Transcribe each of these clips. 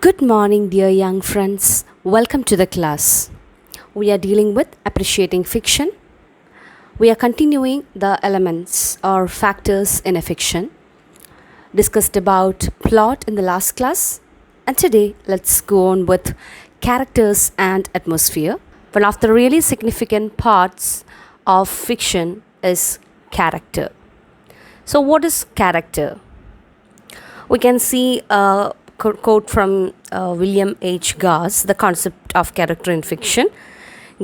Good morning, dear young friends. Welcome to the class. We are dealing with appreciating fiction. We are continuing the elements or factors in a fiction. Discussed about plot in the last class. And today, let's go on with characters and atmosphere. One of the really significant parts of fiction is character. So, what is character? We can see a quote from William H. Gass, The Concept of Character in Fiction.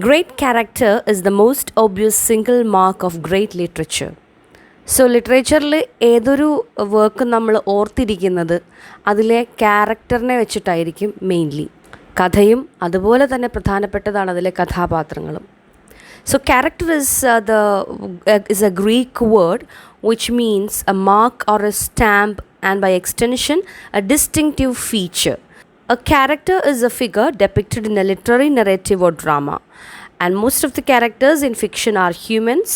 Great character is the most obvious single mark of great literature. So ലിറ്ററേച്ചറിൽ ഏതൊരു work നമ്മൾ ഓർത്തിരിക്കുന്നത് അതിലെ ക്യാരക്ടറിനെ വെച്ചിട്ടായിരിക്കും mainly. കഥയും അതുപോലെ തന്നെ പ്രധാനപ്പെട്ടതാണ് അതിലെ കഥാപാത്രങ്ങളും. So character is a Greek word which means a mark or a stamp and by extension a distinctive feature. A character is a figure depicted in a literary narrative or drama. And most of the characters in fiction are humans,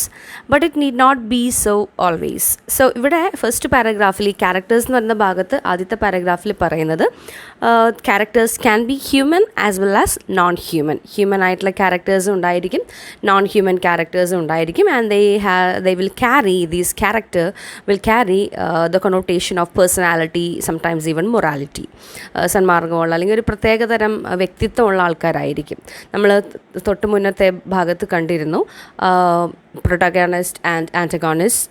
but it need not be so always. So ഇവിടെ first പാരഗ്രാഫിൽ ഈ characters എന്ന് പറയുന്ന ഭാഗത്ത് ആദ്യത്തെ പാരഗ്രാഫിൽ പറയുന്നത് characters can be human as well as non human. Human ആയിട്ടുള്ള ക്യാരക്ടേഴ്സും ഉണ്ടായിരിക്കും, non human ക്യാരക്ടേഴ്സും ഉണ്ടായിരിക്കും. And they will carry, these character will carry the connotation of personality, sometimes even morality. സന്മാർഗമുള്ള അല്ലെങ്കിൽ ഒരു പ്രത്യേകതരം വ്യക്തിത്വമുള്ള ആൾക്കാരായിരിക്കും. നമ്മൾ തൊട്ട് മുന്നത്തെ ഭാഗത്ത് കണ്ടിരുന്നു protagonist and antagonist.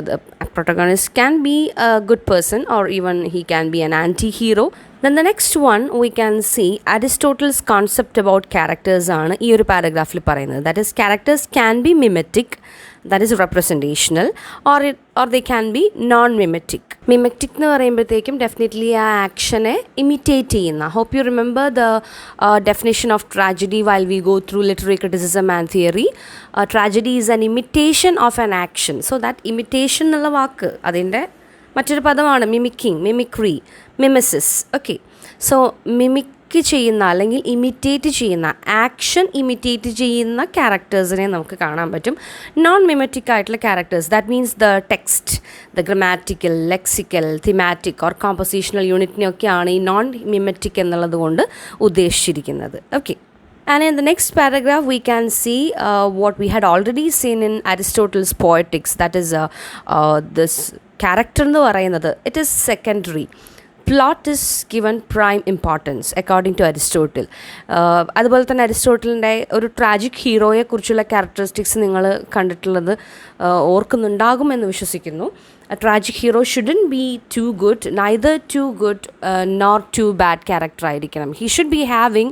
The protagonist can be a good person or even he can be an anti-hero. Then the next one we can see Aristotle's concept about characters ആണ് ഈ ഒരു പാരഗ്രാഫിൽ പറയുന്നത്. That is, characters can be mimetic, that is representational, or they can be non-mimetic. Mimetic എന്ന് പറയുമ്പോഴത്തേക്കും definitely ആ ആക്ഷനെ imitate ചെയ്യുന്ന. Hope you remember the definition of tragedy while we go through literary criticism and theory. Tragedy is an imitation of an action. So that imitation എന്നുള്ള വാക്ക് അതിൻ്റെ മറ്റൊരു പദമാണ് മിമിക്കിങ്, mimicry, മിമിസിസ്. Okay, so mimic ചെയ്യുന്ന അല്ലെങ്കിൽ imitate ചെയ്യുന്ന, action imitate ചെയ്യുന്ന ക്യാരക്ടേഴ്സിനെ നമുക്ക് കാണാൻ പറ്റും. നോൺ മിമറ്റിക് ആയിട്ടുള്ള characters, that means the text, the grammatical, lexical, thematic or compositional യൂണിറ്റിനെയൊക്കെയാണ് ഈ നോൺ മിമറ്റിക് എന്നുള്ളത് കൊണ്ട് ഉദ്ദേശിച്ചിരിക്കുന്നത്. Okay. And in the next paragraph, we can see what we had already seen in Aristotle's Poetics. That is, this character എന്ന് പറയുന്നത്, it is secondary. Plot is given prime importance according to Aristotle. അതുപോലെ തന്നെ അരിസ്റ്റോട്ടലിൻ്റെ ഒരു tragic ഹീറോയെ കുറിച്ചുള്ള characteristics നിങ്ങൾ കണ്ടിട്ടുള്ളത് ഓർക്കുന്നുണ്ടാകുമെന്ന് വിശ്വസിക്കുന്നു. A tragic hero shouldn't be too good, neither too good nor too bad character ആയിരിക്കണം. He should be having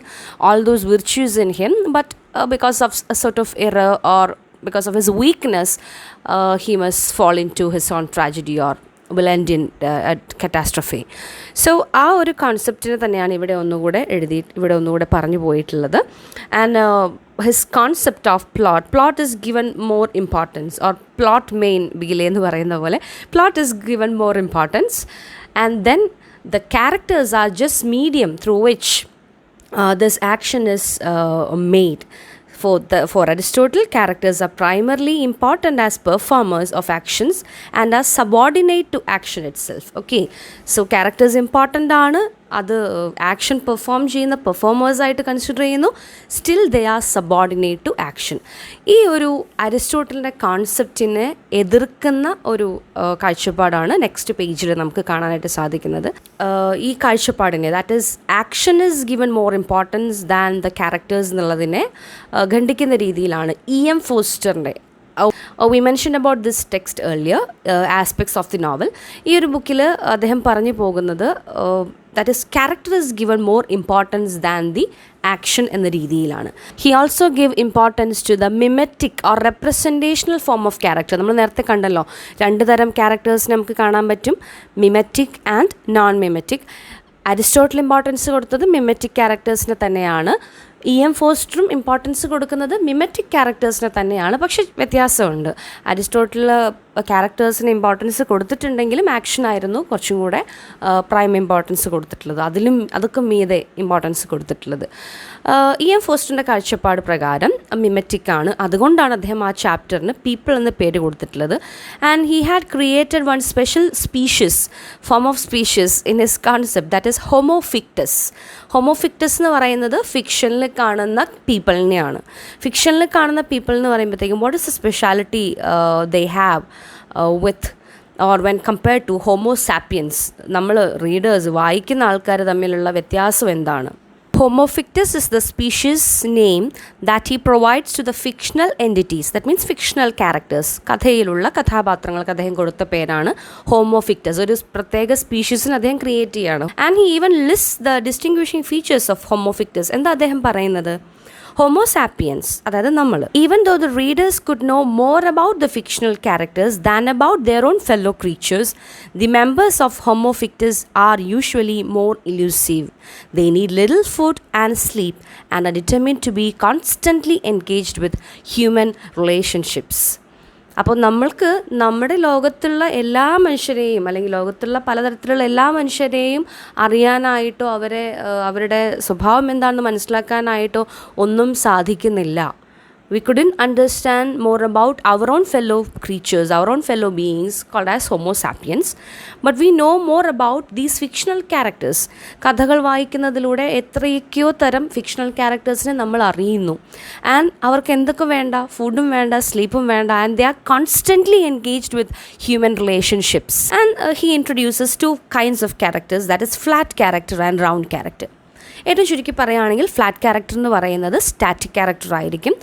all those virtues in him, but because of a sort of error or because of his weakness, he must fall into his own tragedy or will end in catastrophe. So ആ ഒരു കോൺസെപ്റ്റിനെ തന്നെയാണ് ഇവിടെ ഒന്നുകൂടെ പറഞ്ഞു പോയിട്ടുള്ളത്. And his concept of plot is given more importance, or plot main ബിഗിലേ എന്ന് പറയുന്ന പോലെ plot is given more importance, and then the characters are just medium through which this action is made. For Aristotle, characters are primarily important as performers of actions and are subordinate to action itself. Okay, so characters important ആണ്, അത് action perform ചെയ്യുന്ന പെർഫോമേഴ്സായിട്ട് consider ചെയ്യുന്നു. Still they are subordinate to action. ഈ ഒരു അരിസ്റ്റോട്ടലിൻ്റെ കോൺസെപ്റ്റിനെ എതിർക്കുന്ന ഒരു കാഴ്ചപ്പാടാണ് നെക്സ്റ്റ് പേജിൽ നമുക്ക് കാണാനായിട്ട് സാധിക്കുന്നത്. ഈ കാഴ്ചപ്പാടിനെ, that is action is given more importance than the characters എന്നുള്ളതിനെ ഖണ്ഡിക്കുന്ന രീതിയിലാണ് E.M. ഫോസ്റ്ററിൻ്റെ we mentioned about this text earlier, aspects of the novel. ഈ ഒരു ബുക്കിൽ അദ്ദേഹം പറഞ്ഞു പോകുന്നത് that is, character is given more importance than the action എന്ന രീതിയിലാണ്. He also give importance to the mimetic or representational form of character. നമ്മൾ നേരത്തെ കണ്ടല്ലോ, രണ്ട് തരം ക്യാരക്ടേഴ്സിനെ നമുക്ക് കാണാൻ പറ്റും, മിമെറ്റിക് ആൻഡ് നോൺ മിമെറ്റിക്. അരിസ്റ്റോട്ടിൽ ഇമ്പോർട്ടൻസ് കൊടുത്തത് മിമെറ്റിക് ക്യാരക്ടേഴ്സിന് തന്നെയാണ്. E.M. ഫോസ്റ്ററും ഇമ്പോർട്ടൻസ് കൊടുക്കുന്നത് മിമറ്റിക് ക്യാരക്ടേഴ്സിനെ തന്നെയാണ്, പക്ഷെ വ്യത്യാസമുണ്ട്. അരിസ്റ്റോട്ടിൽ ക്യാരക്ടേഴ്സിന് ഇമ്പോർട്ടൻസ് കൊടുത്തിട്ടുണ്ടെങ്കിലും ആക്ഷനായിരുന്നു കുറച്ചും കൂടെ പ്രൈം ഇമ്പോർട്ടൻസ് കൊടുത്തിട്ടുള്ളത്, അതൊക്കെ മീതെ ഇമ്പോർട്ടൻസ് കൊടുത്തിട്ടുള്ളത്. E.M. ഫോസ്റ്ററിൻ്റെ കാഴ്ചപ്പാട് പ്രകാരം മിമറ്റിക് ആണ്, അതുകൊണ്ടാണ് അദ്ദേഹം ആ ചാപ്റ്ററിന് പീപ്പിൾ എന്ന പേര് കൊടുത്തിട്ടുള്ളത്. And he had created one special form of species in his concept, that is Homo fictus. Homo fictus എന്ന് പറയുന്നത് ഫിക്ഷനിൽ കാണുന്ന പീപ്പിളിനെയാണ്. ഫിക്ഷനിൽ കാണുന്ന പീപ്പിൾ എന്ന് പറയുമ്പോഴത്തേക്കും what is the speciality they have with or when compared to homo sapiens? നമ്മൾ റീഡേഴ്സ്, വായിക്കുന്ന ആൾക്കാർ തമ്മിലുള്ള വ്യത്യാസം എന്താണ്? Homofictus is the species name that he provides to the fictional entities, that means fictional characters. കഥയിലുള്ള കഥാപാത്രങ്ങൾക്ക് അദ്ദേഹം കൊടുത്ത പേരാണ് ഹോമോഫിക്ടസ്. ഒരു പ്രത്യേക സ്പീഷീസിന് അദ്ദേഹം ക്രിയേറ്റ് ചെയ്യാണ്. And he even list the distinguishing features of Homo fictus. എന്താ അദ്ദേഹം പറയുന്നത്? Homo sapiens, അതായത് നമ്മൾ, even though the readers could know more about the fictional characters than about their own fellow creatures, the members of Homo fictus are usually more elusive. They need little food and sleep and are determined to be constantly engaged with human relationships. അപ്പോൾ നമ്മൾക്ക് നമ്മുടെ ലോകത്തുള്ള എല്ലാ മനുഷ്യരെയും, അല്ലെങ്കിൽ ലോകത്തുള്ള പലതരത്തിലുള്ള എല്ലാ മനുഷ്യരെയും അറിയാനായിട്ടോ അവരുടെ സ്വഭാവം എന്താണെന്ന് മനസ്സിലാക്കാനായിട്ടോ ഒന്നും സാധിക്കുന്നില്ല. We couldn't understand more about our own fellow creatures, our own fellow beings called as Homo sapiens, but we know more about these fictional characters. കഥകൾ വായിക്കുന്നതിലൂടെ എത്രയൊക്കെയോ തരം ഫിക്ഷണൽ ക്യാരക്ടേഴ്സിനെ നമ്മൾ അറിയുന്നു. ആൻഡ് അവർക്ക് എന്തൊക്കെ വേണ്ട? ഫുഡും വേണ്ട, സ്ലീപ്പും വേണ്ട, and they are constantly engaged with human relationships. And he introduces to kinds of characters, that is flat character and round character. ഏറ്റവും ചുരുക്കി പറയുകയാണെങ്കിൽ ഫ്ലാറ്റ് ക്യാരക്ടർ എന്ന് പറയുന്നത് സ്റ്റാറ്റിക് ക്യാരക്ടർ ആയിരിക്കും.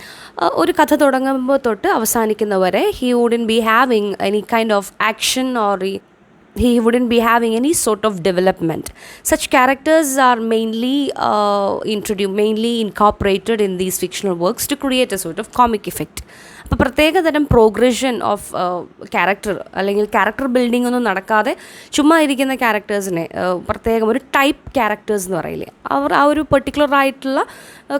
ഒരു കഥ തുടങ്ങുമ്പോൾ തൊട്ട് അവസാനിക്കുന്നവരെ he wouldn't be having any kind of action or he wouldn't be having any sort of development. Such characters are mainly incorporated in these fictional works to create a sort of comic effect. അപ്പോൾ പ്രത്യേകതരം progression of character അല്ലെങ്കിൽ character building ഒന്നും നടക്കാതെ ചുമ്മാ ഇരിക്കുന്ന ക്യാരക്ടേഴ്സിനെ പ്രത്യേകം ഒരു type characters എന്ന് പറയില്ലേ, അവർ ആ ഒരു പെർട്ടിക്കുലർ ആയിട്ടുള്ള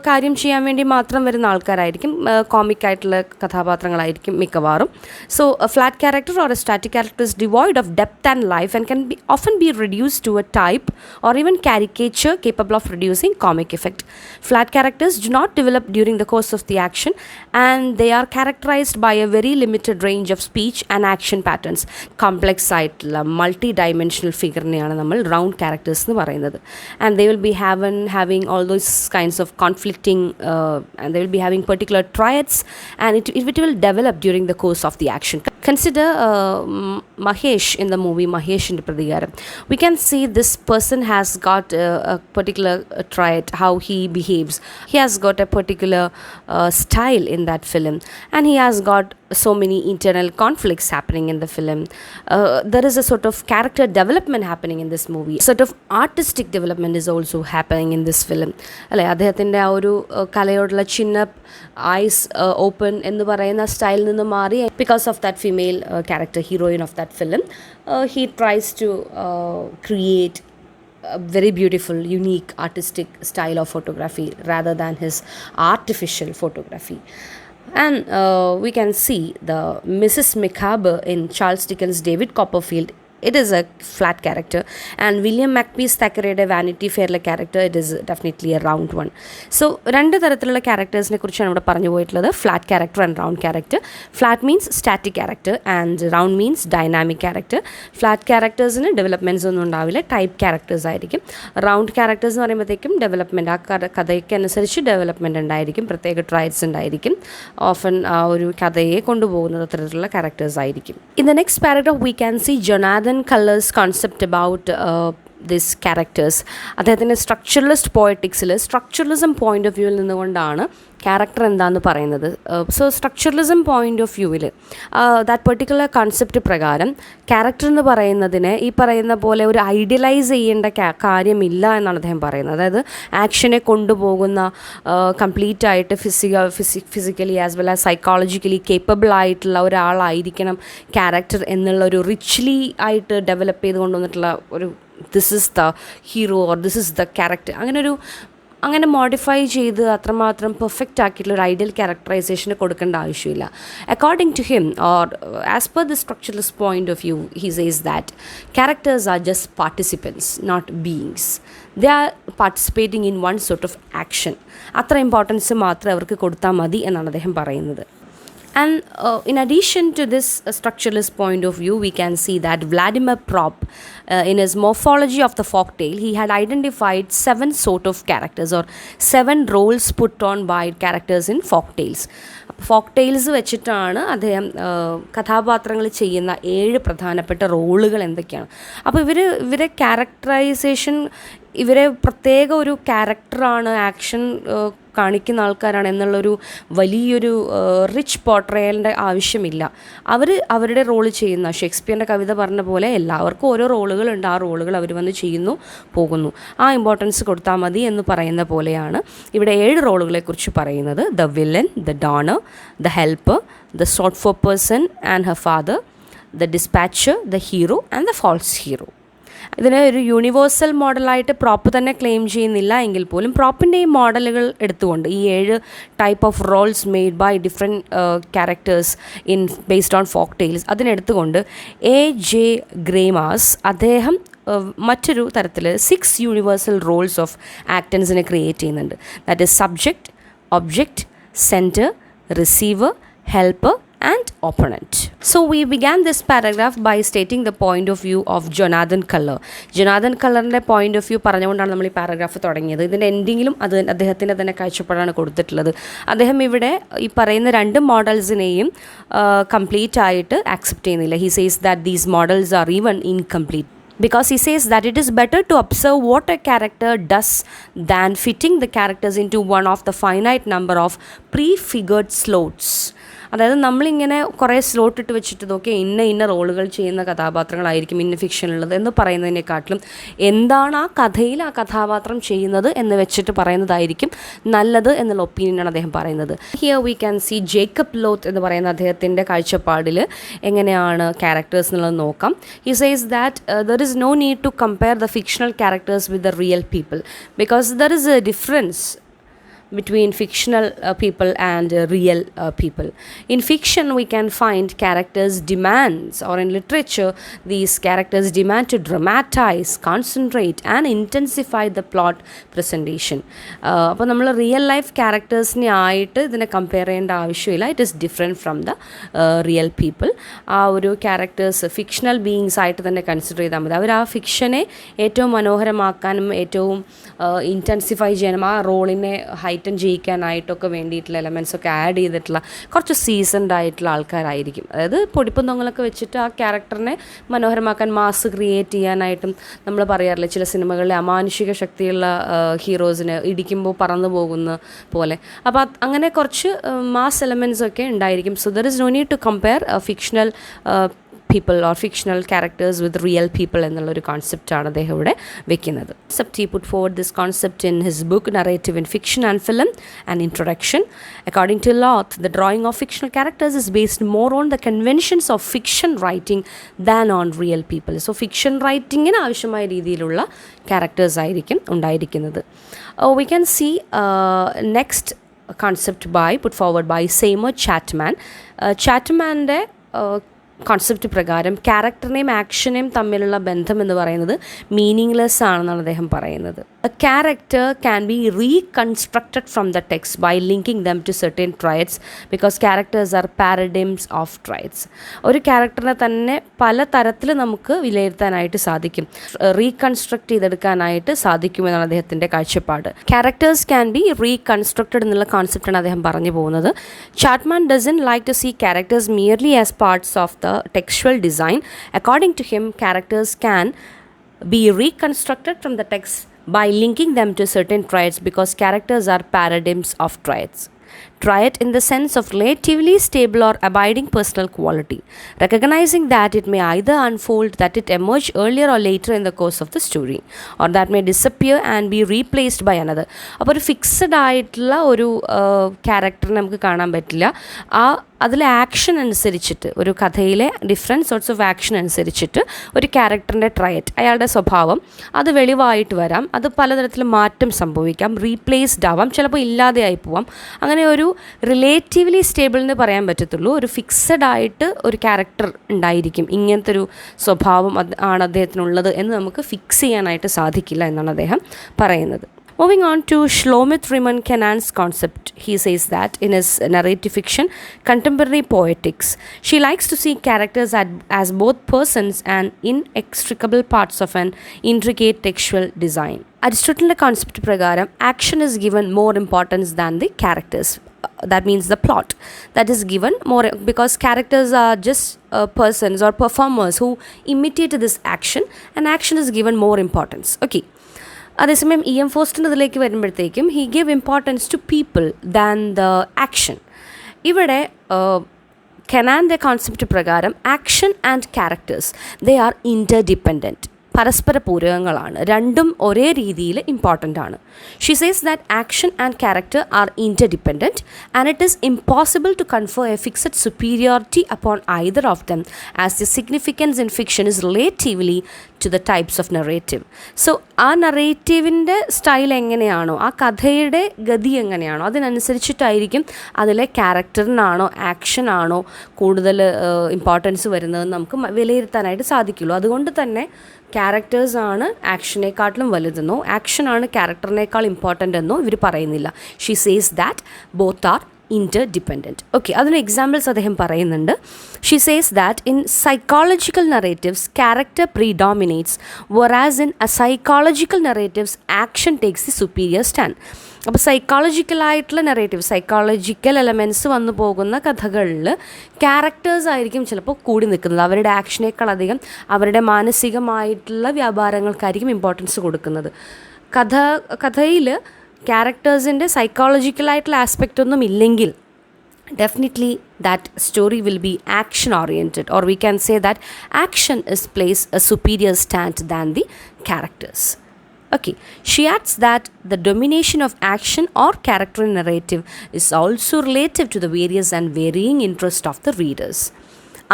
കാര്യം ചെയ്യാൻ വേണ്ടി മാത്രം വരുന്ന ആൾക്കാരായിരിക്കും. കോമിക് ആയിട്ടുള്ള കഥാപാത്രങ്ങളായിരിക്കും മിക്കവാറും. So flat character or A static character is devoid of depth and life and can be often be reduced to a type or even caricature capable of producing comic effect. Flat characters do not develop during the course of the action, and they are characterized by a very limited range of speech and action patterns. Complex ആയിട്ടുള്ള multi dimensional ഫിഗറിനെയാണ് നമ്മൾ round characters എന്ന് പറയുന്നത്. And they will be having all those kinds of conflicting and they will be having particular traits, and it will develop during the course of the action. Consider Mahesh in the movie Maheshinte Pradikaram. We can see this person has got a particular trait, how he behaves. He has got a particular style in that film, and he has got so many internal conflicts happening in the film. There is a sort of character development happening in this movie. Sort of artistic development is also happening in this film. അല്ലേ, അദ്ദേഹത്തിൻ്റെ ആ ഒരു കലയോടുള്ള ചിന്നപ്പ്, ice open എന്ന് പറയുന്ന സ്റ്റൈലിൽ നിന്ന് മാറി because of that female character, heroine of that film, he tries to create a very beautiful, unique, artistic style of photography rather than his artificial photography. And we can see the Mrs. Micawber in Charles Dickens' David Copperfield. It is a flat character, and William Makepeace Thackerayയുടെ Vanity ഫെയറിലെ character, it is definitely a round one. So രണ്ട് തരത്തിലുള്ള ക്യാരക്ടേഴ്സിനെ കുറിച്ചാണ് ഇവിടെ പറഞ്ഞു പോയിട്ടുള്ളത്, flat character and round character. Flat means static character and round means dynamic character. ഫ്ലാറ്റ് ക്യാരക്ടേഴ്സിന് ഡെവലപ്മെൻറ്റ്സ് ഒന്നും ഉണ്ടാവില്ല, ടൈപ്പ് ക്യാരക്ടേഴ്സ് ആയിരിക്കും. റൗണ്ട് ക്യാരക്ടേഴ്സ് എന്ന് പറയുമ്പോഴത്തേക്കും ഡെവലപ്മെൻറ്റ്, ആ കഥയ്ക്ക് അനുസരിച്ച് ഡെവലപ്മെൻറ്റ് ഉണ്ടായിരിക്കും, പ്രത്യേക ട്രൈറ്റ്സ് ഉണ്ടായിരിക്കും. ഓഫൻ ആ ഒരു കഥയെ കൊണ്ടുപോകുന്നത് അത്തരത്തിലുള്ള ക്യാരക്ടേഴ്സ് ആയിരിക്കും. In the next paragraph V can C Jonathan Culler's concept about these characters. അദ്ദേഹത്തിൻ്റെ സ്ട്രക്ചറലിസ്റ്റ് പോയറ്റിക്സിൽ സ്ട്രക്ചറലിസം പോയിൻ്റ് ഓഫ് വ്യൂവിൽ നിന്നുകൊണ്ടാണ് ക്യാരക്ടർ എന്താണെന്ന് പറയുന്നത്. സോ സ്ട്രക്ചറലിസം പോയിൻ്റ് ഓഫ് വ്യൂവിൽ ദാറ്റ് പെർട്ടിക്കുലർ കൺസെപ്റ്റ് പ്രകാരം ക്യാരക്ടർ എന്ന് പറയുന്നതിനെ ഈ പറയുന്ന പോലെ ഒരു ഐഡിയലൈസ് ചെയ്യേണ്ട കാര്യമില്ല എന്നാണ് അദ്ദേഹം പറയുന്നത്. അതായത് ആക്ഷനെ കൊണ്ടുപോകുന്ന കംപ്ലീറ്റ് ആയിട്ട് physically as well as psychologically capable ആയിട്ടുള്ള ഒരാളായിരിക്കണം ക്യാരക്ടർ എന്നുള്ള ഒരു റിച്ച്ലി ആയിട്ട് ഡെവലപ്പ് ചെയ്ത് കൊണ്ടുവന്നിട്ടുള്ള ഒരു this is the hero or this is the character, അങ്ങനൊരു അങ്ങനെ മോഡിഫൈ ചെയ്ത് അത്രമാത്രം പെർഫെക്റ്റ് ആക്കിയിട്ടുള്ള ഒരു ഐഡിയൽ ക്യാരക്ടറൈസേഷന് കൊടുക്കേണ്ട ആവശ്യമില്ല. According to him or as per the structuralist point of view he says that characters are just participants not beings. They are participating in one sort of action. അത്ര importance മാത്രമേ അവർക്ക് കൊടുത്താൽ മതി എന്നാണ് അദ്ദേഹം പറയുന്നത്. And in addition to this structuralist point of view, we can see that Vladimir Prop, in his morphology of the folktale, he had identified 7 sort of characters or 7 roles put on by characters in folktales. Folk tales വെച്ചിട്ടാണ് അദ്ദേഹം കഥാപാത്രങ്ങൾ ചെയ്യുന്ന 7 പ്രധാനപ്പെട്ട റോളുകൾ എന്തൊക്കെയാണ്. അപ്പോൾ ഇവരെ characterisation, ഇവരെ പ്രത്യേക ഒരു ക്യാരക്ടറാണ്, ആക്ഷൻ കാണിക്കുന്ന ആൾക്കാരാണ് എന്നുള്ളൊരു വലിയൊരു റിച്ച് പോർട്രയലിൻ്റെ ആവശ്യമില്ല. അവരുടെ റോള് ചെയ്യുന്ന, ഷേക്സ്പിയറിൻ്റെ കവിത പറഞ്ഞ പോലെ എല്ലാവർക്കും ഓരോ റോളുകളുണ്ട്, ആ റോളുകൾ അവർ വന്ന് ചെയ്യുന്നു, പോകുന്നു. ആ ഇമ്പോർട്ടൻസ് കൊടുത്താൽ മതി എന്ന് പറയുന്ന പോലെയാണ് ഇവിടെ 7 റോളുകളെക്കുറിച്ച് പറയുന്നത്. The villain, the donor, the helper, the sought for person and her father, the dispatcher, the hero and the false hero. ഇതിനെ ഒരു യൂണിവേഴ്സൽ മോഡലായിട്ട് പ്രോപ്പ് തന്നെ ക്ലെയിം ചെയ്യുന്നില്ല എങ്കിൽ പോലും പ്രോപ്പിൻ്റെയും മോഡലുകൾ എടുത്തുകൊണ്ട് ഈ 7 type of roles made by different characters in based on folk tales അതിനെടുത്തുകൊണ്ട് A.J. ഗ്രേമാസ് അദ്ദേഹം മറ്റൊരു തരത്തിൽ 6 യൂണിവേഴ്സൽ റോൾസ് ഓഫ് ആക്ടൻസിനെ ക്രിയേറ്റ് ചെയ്യുന്നുണ്ട്. That is subject, object, centre, receiver, helper and opponent. So we began this paragraph by stating the point of view of Jonathan Culler. Jonathan Cullerൻ്റെ point of view പറഞ്ഞുകൊണ്ടാണ് നമ്മൾ ഈ paragraph തുടങ്ങിയത്. ഇതിൻ്റെ എൻഡിങ്ങിലും അത് അദ്ദേഹത്തിൻ്റെ തന്നെ കാഴ്ചപ്പാടാണ് കൊടുത്തിട്ടുള്ളത്. അദ്ദേഹം ഇവിടെ ഈ പറയുന്ന 2 മോഡൽസിനെയും കംപ്ലീറ്റ് ആയിട്ട് ആക്സെപ്റ്റ് ചെയ്യുന്നില്ല. He says that these models R even incomplete. Because he says that it is better to observe what a character does than fitting the characters into one of the finite number of prefigured slots. അതായത് നമ്മളിങ്ങനെ കുറേ slot ഇട്ട് വെച്ചിട്ട് നോക്കി ഇന്ന റോളുകൾ ചെയ്യുന്ന കഥാപാത്രങ്ങളായിരിക്കും ഇന്ന ഫിക്ഷനുള്ളത് എന്ന് പറയുന്നതിനെക്കാട്ടിലും എന്താണ് ആ കഥയിൽ ആ കഥാപാത്രം ചെയ്യുന്നത് എന്ന് വെച്ചിട്ട് പറയുന്നതായിരിക്കും നല്ലത് എന്നുള്ള ഒപ്പീനിയനാണ് അദ്ദേഹം പറയുന്നത്. Here we can see Jakob Lothe എന്ന് പറയുന്ന അദ്ദേഹത്തിൻ്റെ കാഴ്ചപ്പാടിൽ എങ്ങനെയാണ് ക്യാരക്ടേഴ്സ് എന്നുള്ളത് നോക്കാം. He says that there is no need to compare the fictional characters with the real people because there is a difference between fictional people and real people. In fiction we can find characters demands, or in literature these characters demand to dramatize, concentrate and intensify the plot presentation. അപ്പോൾ നമ്മൾ real life ക്യാരക്ടേഴ്സിനെ ആയിട്ട് ഇതിനെ compare ചെയ്യേണ്ട ആവശ്യമില്ല. It is different from the real people. ആ ഒരു characters fictional beings ആയിട്ട് തന്നെ കൺസിഡർ ചെയ്താൽ മതി. അവർ ആ ഫിക്ഷനെ ഏറ്റവും മനോഹരമാക്കാനും ഏറ്റവും ഇൻറ്റൻസിഫൈ ചെയ്യാനും ആ റോളിനെ ഹൈറ്റൻ ജയിക്കാനായിട്ടൊക്കെ വേണ്ടിയിട്ടുള്ള എലമെൻറ്റ്സൊക്കെ ആഡ് ചെയ്തിട്ടുള്ള കുറച്ച് സീസൺഡ് ആയിട്ടുള്ള ആൾക്കാരായിരിക്കും. അതായത് പൊടിപ്പും തൊങ്ങലൊക്കെ വെച്ചിട്ട് ആ ക്യാരക്ടറിനെ മനോഹരമാക്കാൻ, മാസ് ക്രിയേറ്റ് ചെയ്യാനായിട്ടും നമ്മൾ പറയാറില്ല ചില സിനിമകളിലെ അമാനുഷിക ശക്തിയുള്ള ഹീറോസിന് ഇടിക്കുമ്പോൾ പറന്നു പോകുന്ന പോലെ. അപ്പോൾ അങ്ങനെ കുറച്ച് മാസ് എലമെൻറ്റ്സ് ഒക്കെ ഉണ്ടായിരിക്കും. So there is no need to compare fictional people or fictional characters with real people എന്നുള്ളൊരു കോൺസെപ്റ്റാണ് അദ്ദേഹം ഇവിടെ വെക്കുന്നത്. He put forward this concept in his book Narrative in Fiction and Film, an introduction. According to Loth, the drawing of fictional characters is based more on the conventions of fiction writing than on real people. So fiction writingന് ആവശ്യമായ രീതിയിലുള്ള characters ആയിരിക്കും ഉണ്ടായിരിക്കുന്നത്. We can see next concept put forward by Seymour Chatman. Chatmanൻ്റെ concept പ്രകാരം ക്യാരക്ടറിനെയും ആക്ഷനെയും തമ്മിലുള്ള ബന്ധം എന്ന് പറയുന്നത് മീനിങ്ലെസ് ആണെന്നാണ് അദ്ദേഹം പറയുന്നത്. A character can be reconstructed from the text by linking them to certain traits because characters are paradigms of traits. ഒരു ക്യാരക്ടറിനെ തന്നെ പല തരത്തിൽ നമുക്ക് വിലയിരുത്താനായിട്ട് സാധിക്കും, റീകൺസ്ട്രക്ട് ചെയ്തെടുക്കാനായിട്ട് സാധിക്കുമെന്നാണ് അദ്ദേഹത്തിൻ്റെ കാഴ്ചപ്പാട്. ക്യാരക്ടേഴ്സ് ക്യാൻ ബി റീകൺസ്ട്രക്റ്റഡ് എന്നുള്ള കോൺസെപ്റ്റാണ് അദ്ദേഹം പറഞ്ഞു പോകുന്നത്. Chatman doesn't like to see characters merely as parts of the textual design. According to him, characters can be reconstructed from the text by linking them to certain traits because characters are paradigms of traits. triad in the sense of relatively stable or abiding personal quality, recognizing that it may either unfold, that it emerge earlier or later in the course of the story, or that may disappear and be replaced by another. അപ്പോൾ ഒരു fixed ആയിട്ടുള്ള ഒരു ക്യാരക്ടറിനെ നമുക്ക് കാണാൻ പറ്റില്ല. അതിലെ action അനുസരിച്ചിട്ട്, ഒരു കഥയിലെ ഡിഫറെൻറ്റ് സോർട്സ് ഓഫ് ആക്ഷൻ അനുസരിച്ചിട്ട് ഒരു ക്യാരക്ടറിൻ്റെ ട്രയറ്റ്, അയാളുടെ സ്വഭാവം അത് വെളിവായിട്ട് വരാം. അത് പലതരത്തിൽ മാറ്റം സംഭവിക്കാം, റീപ്ലേസ്ഡ് ആവാം, ചിലപ്പോൾ ഇല്ലാതെയായി പോവാം. അങ്ങനെ ഒരു റിലേറ്റീവ്ലി സ്റ്റേബിൾ എന്ന് പറയാൻ പറ്റത്തുള്ളൂ. ഒരു ഫിക്സഡ് ആയിട്ട് ഒരു ക്യാരക്ടർ ഉണ്ടായിരിക്കും, ഇങ്ങനത്തെ ഒരു സ്വഭാവം ആണ് അദ്ദേഹത്തിനുള്ളത് എന്ന് നമുക്ക് ഫിക്സ് ചെയ്യാനായിട്ട് സാധിക്കില്ല എന്നാണ് അദ്ദേഹം പറയുന്നത്. Moving on to Shlomit Riman Kenan's concept, he says that in his narrative fiction, contemporary poetics, she likes to see characters as both persons and inextricable parts of an intricate textual design. Aristotle's concept pragaram, action is given more importance than the characters. That means the plot that is given more, because characters are just persons or performers who imitate this action, and action is given more importance. Okay. അതേസമയം E M ഫോസ്റ്ററിൻ്റെ ഇതിലേക്ക് വരുമ്പോഴത്തേക്കും he give importance to people than the action. ഇവിടെ കെനാൻ്റെ concept പ്രകാരം action and characters they are interdependent, പരസ്പര പൂരകങ്ങളാണ്, രണ്ടും ഒരേ രീതിയിൽ ഇമ്പോർട്ടൻ്റ് ആണ്. She says that action and character are interdependent and it is impossible to confer a fixed superiority upon either of them, as the significance in fiction is relatively to the types of narrative. So ആ നറേറ്റീവിൻ്റെ style എങ്ങനെയാണോ, ആ കഥയുടെ ഗതി എങ്ങനെയാണോ, അതിനനുസരിച്ചിട്ടായിരിക്കും അതിലെ ക്യാരക്ടറിനാണോ ആക്ഷനാണോ കൂടുതൽ importance വരുന്നതെന്ന് നമുക്ക് വിലയിരുത്താനായിട്ട് സാധിക്കുള്ളൂ. അതുകൊണ്ട് തന്നെ ക്യാരക്ടേഴ്സാണ് ആക്ഷനേക്കാട്ടിലും വലുതെന്നോ ആക്ഷനാണ് ക്യാരക്ടറിനേക്കാൾ ഇമ്പോർട്ടൻ്റ് എന്നോ ഇവർ പറയുന്നില്ല. She says that both are interdependent. Okay, അതിന് എക്സാമ്പിൾസ് അദ്ദേഹം പറയുന്നുണ്ട്. She says that in psychological narratives character predominates, whereas in psychological narratives action takes the superior stand. അപ്പോൾ സൈക്കോളജിക്കലായിട്ടുള്ള നറേറ്റീവ്, സൈക്കോളജിക്കൽ എലമെൻറ്റ്സ് വന്നു പോകുന്ന കഥകളിൽ ക്യാരക്ടേഴ്സ് ആയിരിക്കും ചിലപ്പോൾ കൂടി നിൽക്കുന്നത്. അവരുടെ ആക്ഷനേക്കാൾ അധികം അവരുടെ മാനസികമായിട്ടുള്ള വ്യാപാരങ്ങൾക്കായിരിക്കും ഇമ്പോർട്ടൻസ് കൊടുക്കുന്നത്. കഥയിൽ ക്യാരക്ടേഴ്സിൻ്റെ സൈക്കോളജിക്കലായിട്ടുള്ള ആസ്പെക്റ്റ് ഒന്നും ഇല്ലെങ്കിൽ definitely that story will be action oriented, or we can say that action is placed a superior stand than the characters. Okay, she adds that the domination of action or character in narrative is also relative to the various and varying interest of the readers.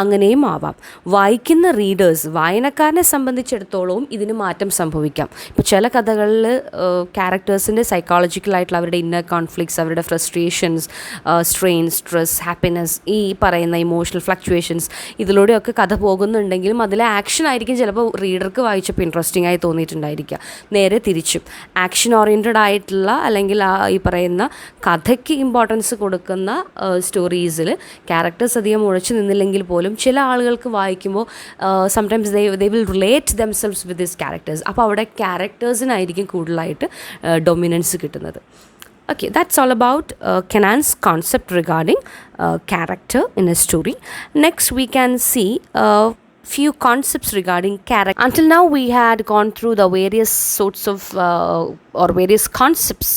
അങ്ങനെയും ആവാം. വായിക്കുന്ന readers, വായനക്കാരനെ സംബന്ധിച്ചിടത്തോളവും ഇതിന് മാറ്റം സംഭവിക്കാം. ഇപ്പോൾ ചില കഥകളിൽ ക്യാരക്ടേഴ്സിൻ്റെ സൈക്കോളജിക്കലായിട്ടുള്ള അവരുടെ ഇന്നർ കോൺഫ്ലിക്ട്സ്, അവരുടെ ഫ്രസ്ട്രേഷൻസ്, സ്ട്രെയിൻ, സ്ട്രെസ്, ഹാപ്പിനെസ്, ഈ പറയുന്ന ഇമോഷണൽ ഫ്ലക്ച്വേഷൻസ്, ഇതിലൂടെയൊക്കെ കഥ പോകുന്നുണ്ടെങ്കിലും അതിലെ ആക്ഷൻ ആയിരിക്കും ചിലപ്പോൾ റീഡർക്ക് വായിച്ചപ്പോൾ ഇൻട്രസ്റ്റിംഗ് ആയി തോന്നിയിട്ടുണ്ടായിരിക്കുക. നേരെ തിരിച്ചും ആക്ഷൻ ഓറിയൻറ്റഡ് ആയിട്ടുള്ള അല്ലെങ്കിൽ ഈ പറയുന്ന കഥയ്ക്ക് ഇമ്പോർട്ടൻസ് കൊടുക്കുന്ന സ്റ്റോറീസിൽ ക്യാരക്ടേഴ്സ് അധികം ഉഴച്ചു നിന്നില്ലെങ്കിൽ പോലും ചില ആളുകൾക്ക് വായിക്കുമ്പോൾ sometimes they will relate themselves with this characters. അപ്പോൾ അവിടെ ക്യാരക്ടേഴ്സിനായിരിക്കും കൂടുതലായിട്ട് ഡൊമിനൻസ് കിട്ടുന്നത്. Okay, that's all about Kenan's concept regarding character in a story. Next we can see few concepts regarding character. Until now we had gone through the various sorts of or various concepts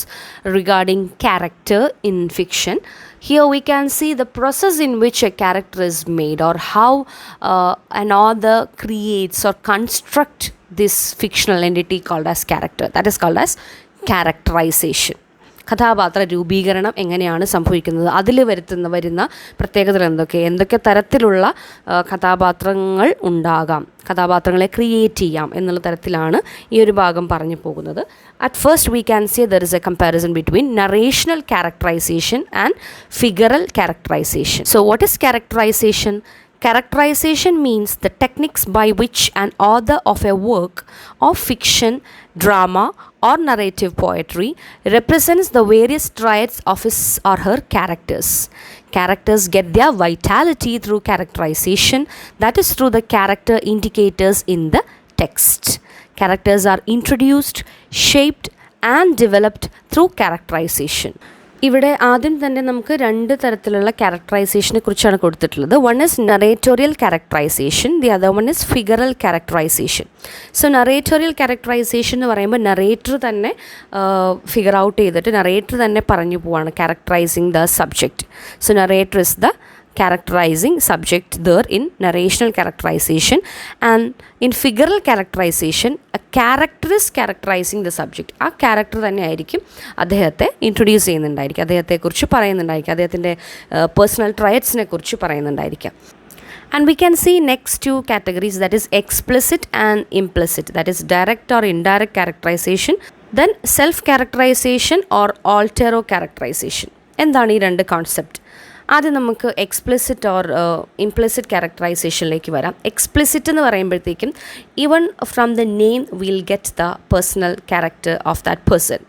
regarding character in fiction. Here we can see the process in which a character is made, or how an author creates or construct this fictional entity called as character. That is called as characterization. കഥാപാത്ര രൂപീകരണം എങ്ങനെയാണ് സംഭവിക്കുന്നത്, അതിൽ വരുന്ന പ്രത്യേകതകൾ എന്തൊക്കെ തരത്തിലുള്ള കഥാപാത്രങ്ങൾ ഉണ്ടാകാം, കഥാപാത്രങ്ങളെ ക്രിയേറ്റ് ചെയ്യാം എന്നുള്ള തരത്തിലാണ് ഈ ഒരു ഭാഗം പറഞ്ഞു പോകുന്നത്. At first we can say there is a comparison between narrational characterization and figural characterization. So what is characterization? Characterization means the techniques by which an author of a work of fiction, drama or narrative poetry represents the various traits of his or her characters. Characters get their vitality through characterization, that is through the character indicators in the text. Characters are introduced, shaped and developed through characterization. ഇവിടെ ആദ്യം തന്നെ നമുക്ക് രണ്ട് തരത്തിലുള്ള ക്യാരക്ടറൈസേഷനെ കുറിച്ചാണ് കൊടുത്തിട്ടുള്ളത്. One is narratorial characterization, the other one is figural characterization. So narratorial characterization എന്ന് പറയുമ്പോൾ നറേറ്റർ തന്നെ ഫിഗർ ഔട്ട് ചെയ്തിട്ട് നറേറ്റർ തന്നെ പറഞ്ഞു പോവാണ് characterizing the subject. So narrator is the characterizing subject there in narrational characterization, and in figural characterization a character is characterizing the subject. ആ character തന്നെ ആയിരിക്കും അദ്ദേഹത്തെ ഇൻട്രൊഡ്യൂസ് ചെയ്യുന്നുണ്ടായിരിക്കും, അദ്ദേഹത്തെക്കുറിച്ച് പറയുന്നുണ്ടായിരിക്കും, അദ്ദേഹത്തിൻ്റെ പേഴ്സണൽ ട്രയറ്റ്സിനെ കുറിച്ച് പറയുന്നുണ്ടായിരിക്കാം. And we can see next two categories, that is explicit and implicit, that is direct or indirect characterization, then self characterization or altero characterization. എന്താണ് ഈ രണ്ട് കോൺസെപ്റ്റ്? ആദ്യം നമുക്ക് എക്സ്പ്ലിസിറ്റ് ഓർ ഇംപ്ലിസിറ്റ് ക്യാരക്ടറൈസേഷനിലേക്ക് വരാം. എക്സ്പ്ലിസിറ്റ് എന്ന് പറയുമ്പോഴത്തേക്കും even from the name will get the personal character of that person.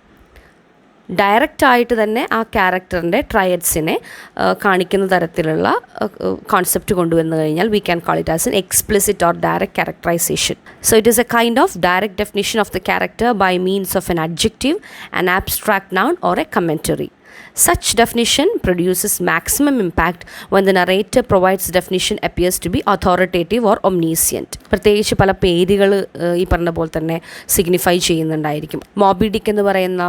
Direct ആയിട്ട് തന്നെ ആ ക്യാരക്ടറിൻ്റെ ട്രയറ്റ്സിനെ കാണിക്കുന്ന തരത്തിലുള്ള കോൺസെപ്റ്റ് കൊണ്ടുവന്നു കഴിഞ്ഞാൽ we can call it as an explicit or direct characterisation. So it is a kind of direct definition of the character by means of an adjective, an abstract noun or a commentary. Such definition produces maximum impact when the narrator provides definition appears to be authoritative or omniscient. പ്രത്യേകിച്ച് പല പേരുകൾ ഈ പറഞ്ഞ പോലെ തന്നെ signify ചെയ്യുന്നുണ്ടായിരിക്കും. Moby ഡിക്ക് എന്ന് പറയുന്ന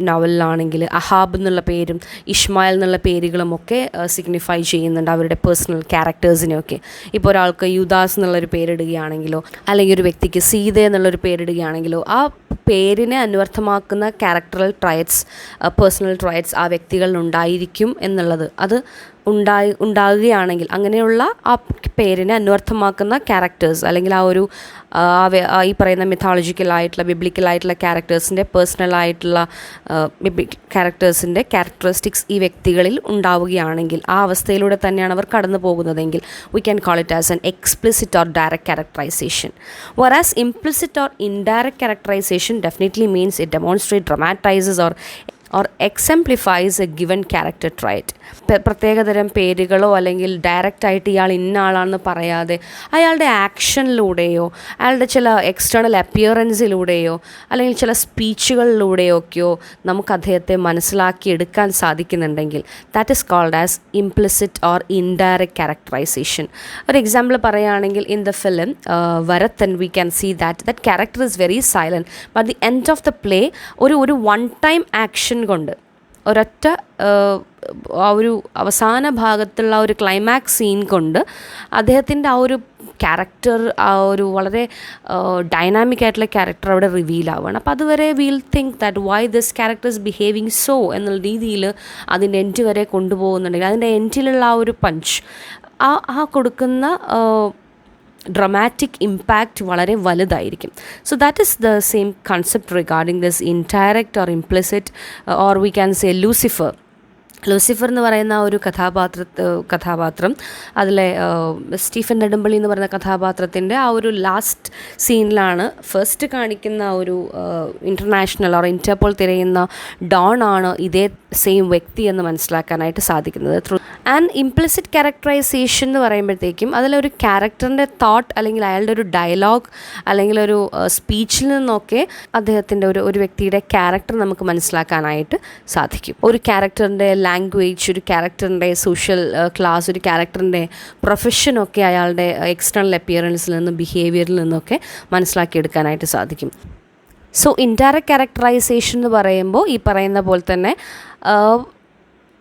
നോവലിലാണെങ്കിൽ അഹാബ് എന്നുള്ള പേരും ഇഷ്മായിൽ എന്നുള്ള പേരുകളും ഒക്കെ സിഗ്നിഫൈ ചെയ്യുന്നുണ്ട് അവരുടെ പേഴ്സണൽ ക്യാരക്ടേഴ്സിനെയൊക്കെ. ഇപ്പോൾ ഒരാൾക്ക് യുദാസ് എന്നുള്ളൊരു പേരിടുകയാണെങ്കിലോ അല്ലെങ്കിൽ ഒരു വ്യക്തിക്ക് സീത എന്നുള്ളൊരു പേരിടുകയാണെങ്കിലോ ആ പേരിനെ അന്വർത്ഥമാക്കുന്ന ക്യാരക്ടറൽ ട്രയറ്റ്സ്, പേഴ്സണൽ ട്രയറ്റ്സ് ആ വ്യക്തികളിലുണ്ടായിരിക്കും എന്നുള്ളത് അത് ഉണ്ടാകുകയാണെങ്കിൽ അങ്ങനെയുള്ള ആ പേരിനെ അന്വർത്ഥമാക്കുന്ന ക്യാരക്ടേഴ്സ് അല്ലെങ്കിൽ ആ ഒരു ഈ പറയുന്ന മിഥോളജിക്കലായിട്ടുള്ള ബിബ്ലിക്കലായിട്ടുള്ള ക്യാരക്ടേഴ്സിൻ്റെ പേഴ്സണലായിട്ടുള്ള ക്യാരക്ടേഴ്സിൻ്റെ ക്യാരക്ടറിസ്റ്റിക്സ് ഈ വ്യക്തികളിൽ ഉണ്ടാവുകയാണെങ്കിൽ ആ അവസ്ഥയിലൂടെ തന്നെയാണ് അവർ കടന്നു പോകുന്നതെങ്കിൽ we can call it as an explicit or direct characterisation. whereas implicit or indirect characterization definitely means it demonstrates, dramatizes or exemplifies a given character trait. പ്രത്യേകതരം പേരുകളോ അല്ലെങ്കിൽ ഡയറക്റ്റായിട്ട് ഇയാൾ ഇന്ന ആളാണെന്ന് പറയാതെ അയാളുടെ ആക്ഷനിലൂടെയോ അയാളുടെ ചില എക്സ്റ്റേണൽ അപ്പിയറൻസിലൂടെയോ അല്ലെങ്കിൽ ചില സ്പീച്ചുകളിലൂടെയൊക്കെയോ നമുക്ക് അദ്ദേഹത്തെ മനസ്സിലാക്കിയെടുക്കാൻ സാധിക്കുന്നുണ്ടെങ്കിൽ that is called as implicit or indirect characterization. ഒരു എക്സാമ്പിൾ പറയുകയാണെങ്കിൽ in the film Varathan we can see that character is very silent, but the end of the play ഒരു വൺ ടൈം ആക്ഷൻ കൊണ്ട് ഒരൊറ്റ ആ ഒരു അവസാന ഭാഗത്തുള്ള ഒരു ക്ലൈമാക്സ് സീൻ കൊണ്ട് അദ്ദേഹത്തിൻ്റെ ആ ഒരു ക്യാരക്ടർ ആ ഒരു വളരെ ഡൈനാമിക് ആയിട്ടുള്ള ക്യാരക്ടർ അവിടെ റിവീൽ ആവുകയാണ്. അപ്പോൾ അതുവരെ wheel think that why this character is behaving so എന്നുള്ള രീതിയിൽ അതിൻ്റെ എൻഡ് വരെ കൊണ്ടുപോകുന്നുണ്ടെങ്കിൽ അതിൻ്റെ എൻഡിലുള്ള ആ ഒരു പഞ്ച് ആ കൊടുക്കുന്ന dramatic impact വളരെ വലുതായിരിക്കും. So that is the same concept regarding this indirect or implicit or we can say Lucifer. Lucifer എന്ന് പറയുന്ന ഒരു കഥാപാത്രം അതിലെ സ്റ്റീഫൻ നെടുമ്പള്ളി എന്ന് പറയുന്ന കഥാപാത്രത്തിൻ്റെ ആ ഒരു ലാസ്റ്റ് സീനിലാണ് ഫസ്റ്റ് കാണിക്കുന്ന ഒരു ഇൻ്റർനാഷണൽ ഓർ ഇൻ്റർപോൾ തിരയുന്ന ഡോൺ ആണ് ഇതേ സെയിം വ്യക്തി എന്ന് മനസ്സിലാക്കാനായിട്ട് സാധിക്കുന്നത് ത്രൂ. ആൻഡ് ഇംപ്ലിസിറ്റ് ക്യാരക്ടറൈസേഷൻ എന്ന് പറയുമ്പോഴത്തേക്കും അതിലൊരു ക്യാരക്ടറിൻ്റെ തോട്ട് അല്ലെങ്കിൽ അയാളുടെ ഒരു ഡയലോഗ് അല്ലെങ്കിൽ ഒരു സ്പീച്ചിൽ നിന്നൊക്കെ അദ്ദേഹത്തിൻ്റെ ഒരു വ്യക്തിയുടെ ക്യാരക്ടർ നമുക്ക് മനസ്സിലാക്കാനായിട്ട് സാധിക്കും. ഒരു ക്യാരക്ടറിൻ്റെ ലാംഗ്വേജ്, ഒരു ക്യാരക്ടറിൻ്റെ സോഷ്യൽ ക്ലാസ്, ഒരു ക്യാരക്ടറിൻ്റെ പ്രൊഫഷനൊക്കെ അയാളുടെ എക്സ്റ്റേണൽ അപ്പിയറൻസിൽ നിന്നും ബിഹേവിയറിൽ നിന്നൊക്കെ മനസ്സിലാക്കിയെടുക്കാനായിട്ട് സാധിക്കും. സോ ഇൻഡയറക്റ്റ് ക്യാരക്ടറൈസേഷൻ എന്ന് പറയുമ്പോൾ ഈ പറയുന്ന പോലെ തന്നെ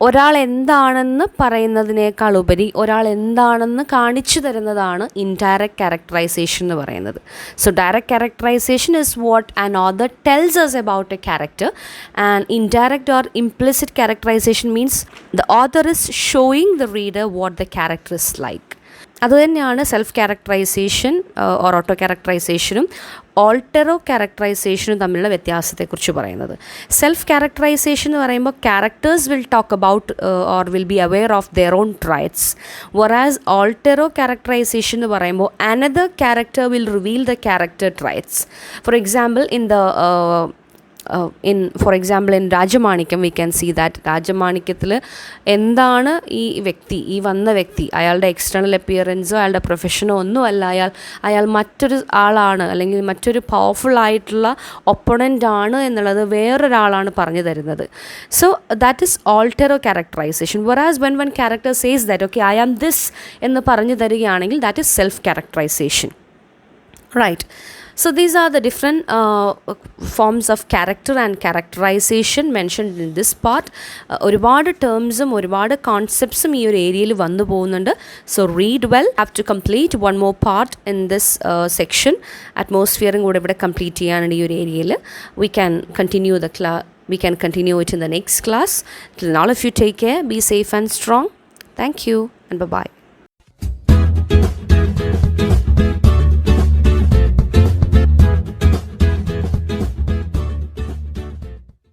ഒരാൾ എന്താണെന്ന് പറയുന്നതിനേക്കാൾ ഉപരി ഒരാൾ എന്താണെന്ന് കാണിച്ചു തരുന്നതാണ് ഇൻഡയറക്റ്റ് ക്യാരക്ടറൈസേഷൻ എന്ന് പറയുന്നത്. So direct characterisation is what an author tells us about a character, and indirect or implicit characterization means the author is showing the reader what the character is like. അതുതന്നെയാണ് self characterization or auto ക്യാരക്ടറൈസേഷനും altero ക്യാരക്ടറൈസേഷനും തമ്മിലുള്ള വ്യത്യാസത്തെക്കുറിച്ച് പറയുന്നത്. Self characterization എന്ന് പറയുമ്പോൾ characters will talk about or will be aware of their own traits, whereas altero characterization എന്ന് പറയുമ്പോൾ another character will reveal the character traits. For example in the For example, in Rajamanikam, we can see that രാജമാണിക്യത്തിൽ എന്താണ് ഈ വന്ന വ്യക്തി അയാളുടെ external അപ്പിയറൻസോ അയാളുടെ പ്രൊഫഷനോ ഒന്നുമല്ല, അയാൾ മറ്റൊരു ആളാണ്, അല്ലെങ്കിൽ മറ്റൊരു പവർഫുൾ ആയിട്ടുള്ള ഒപ്പണൻ്റ് ആണ് എന്നുള്ളത് വേറൊരാളാണ് പറഞ്ഞു തരുന്നത്. So that is altero characterization. Whereas when one character says that okay, I am this എന്ന് പറഞ്ഞു തരികയാണെങ്കിൽ that is self characterization, right? So these are the different forms of character and characterization mentioned in this part. ഒരുപാട് ടേംസും ഒരുപാട് കോൺസെപ്റ്റ്സും ഈ ഒരു ഏരിയയിൽ വന്നു പോകുന്നുണ്ട്. So read well. Have to complete one more part in this section. അറ്റ്മോസ്ഫിയറും കൂടെ ഇവിടെ കംപ്ലീറ്റ് ചെയ്യാനുണ്ട് ഈ ഒരു ഏരിയയിൽ. We can continue it in the next class. Till all of you take care, be safe and strong. Thank you and bye-bye.